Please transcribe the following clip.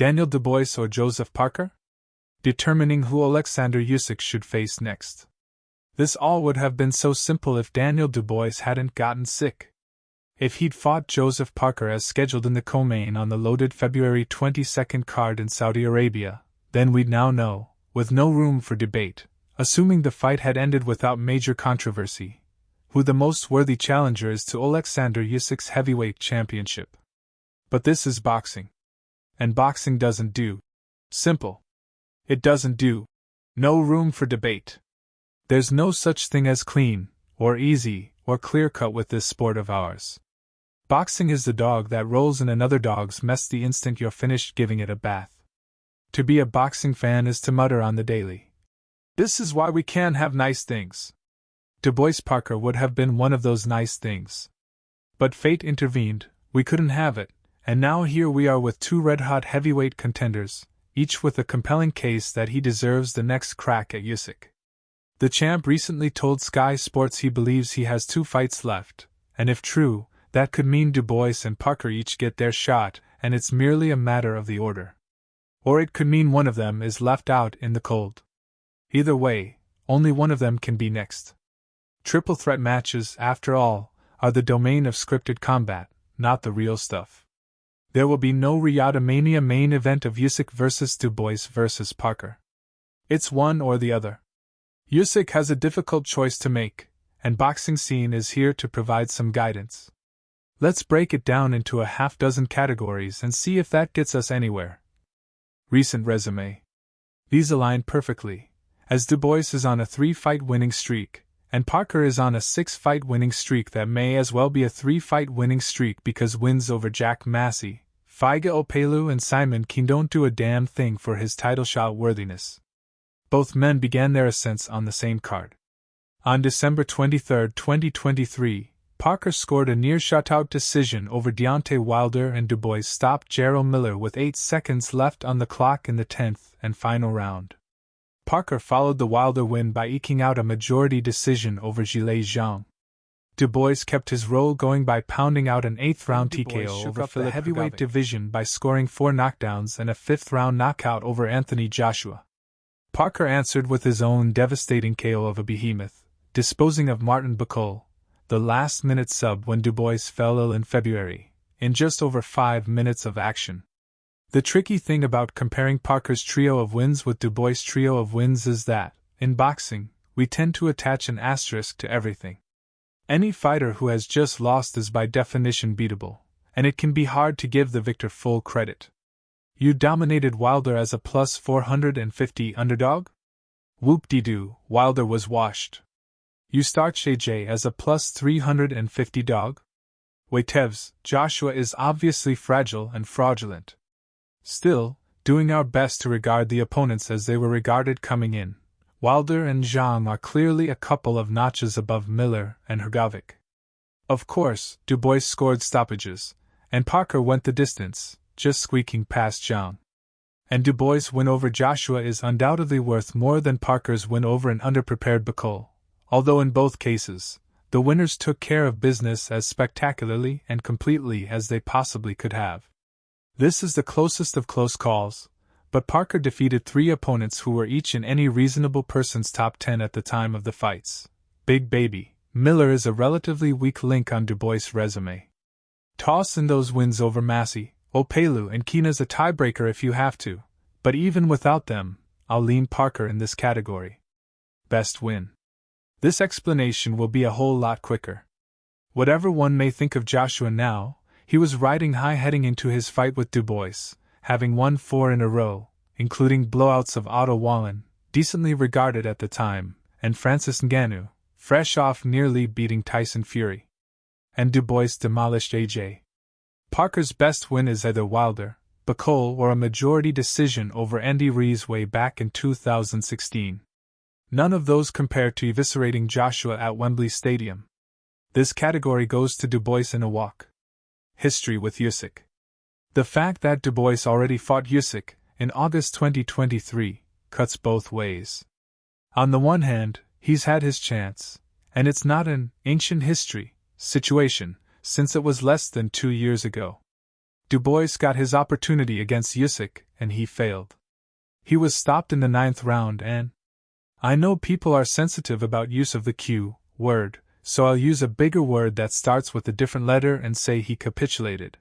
Daniel Dubois or Joseph Parker? Determining who Oleksandr Usyk should face next. This all would have been so simple if Daniel Dubois hadn't gotten sick. If he'd fought Joseph Parker as scheduled in the co-main on the loaded February 22nd card in Saudi Arabia, then we'd now know, with no room for debate, assuming the fight had ended without major controversy, who the most worthy challenger is to Oleksandr Usyk's heavyweight championship. But this is boxing. And boxing doesn't do. Simple. It doesn't do. No room for debate. There's no such thing as clean, or easy, or clear-cut with this sport of ours. Boxing is the dog that rolls in another dog's mess the instant you're finished giving it a bath. To be a boxing fan is to mutter on the daily. This is why we can't have nice things. Dubois Parker would have been one of those nice things. But fate intervened, we couldn't have it, and now here we are with two red-hot heavyweight contenders, each with a compelling case that he deserves the next crack at Usyk. The champ recently told Sky Sports he believes he has 2 fights left, and if true, that could mean Dubois and Parker each get their shot, and it's merely a matter of the order. Or it could mean one of them is left out in the cold. Either way, only one of them can be next. Triple threat matches, after all, are the domain of scripted combat, not the real stuff. There will be no Riyadh Mania main event of Usyk versus Dubois versus Parker. It's one or the other. Usyk has a difficult choice to make, and Boxing Scene is here to provide some guidance. Let's break it down into a half-dozen categories and see if that gets us anywhere. Recent resume. These align perfectly, as Dubois is on a 3-fight winning streak, and Parker is on a 6-fight winning streak that may as well be a 3-fight winning streak because wins over Jack Massey, Faiga Opelu and Simon Kean don't do a damn thing for his title shot worthiness. Both men began their ascents on the same card. On December 23, 2023, Parker scored a near shutout decision over Deontay Wilder and Dubois stopped Jarrell Miller with 8 seconds left on the clock in the 10th and final round. Parker followed the Wilder win by eking out a majority decision over Zhilei Zhang. Dubois kept his roll going by pounding out an 8th-round TKO over the heavyweight division by scoring 4 knockdowns and a 5th-round knockout over Anthony Joshua. Parker answered with his own devastating KO of a behemoth, disposing of Martin Bakol, the last-minute sub when Dubois fell ill in February, in just over 5 minutes of action. The tricky thing about comparing Parker's trio of wins with Dubois' trio of wins is that, in boxing, we tend to attach an asterisk to everything. Any fighter who has just lost is by definition beatable, and it can be hard to give the victor full credit. You dominated Wilder as a plus 450 underdog? Whoop-de-doo, Wilder was washed. You start AJ as a plus 350 dog? Waitevs, Joshua is obviously fragile and fraudulent. Still, doing our best to regard the opponents as they were regarded coming in, Wilder and Zhang are clearly a couple of notches above Miller and Hrgovic. Of course, Dubois scored stoppages, and Parker went the distance, just squeaking past Zhang. And Dubois' win over Joshua is undoubtedly worth more than Parker's win over an underprepared Bakol, although in both cases, the winners took care of business as spectacularly and completely as they possibly could have. This is the closest of close calls, but Parker defeated 3 opponents who were each in any reasonable person's top 10 at the time of the fights. Big baby, Miller is a relatively weak link on Dubois' resume. Toss in those wins over Massey, Opelu and Kean as a tiebreaker if you have to, but even without them, I'll lean Parker in this category. Best win. This explanation will be a whole lot quicker. Whatever one may think of Joshua now, he was riding high heading into his fight with Dubois, having won 4 in a row, including blowouts of Otto Wallin, decently regarded at the time, and Francis Ngannou, fresh off nearly beating Tyson Fury. And Dubois demolished AJ. Parker's best win is either Wilder, Bakol or a majority decision over Andy Ruiz way back in 2016. None of those compare to eviscerating Joshua at Wembley Stadium. This category goes to Dubois in a walk. History with Usyk. The fact that Dubois already fought Usyk in August 2023 cuts both ways. On the one hand, he's had his chance, and it's not an ancient history situation, since it was less than 2 years ago. Dubois got his opportunity against Usyk and he failed. He was stopped in the 9th round and… I know people are sensitive about use of the Q word, so I'll use a bigger word that starts with a different letter and say he capitulated.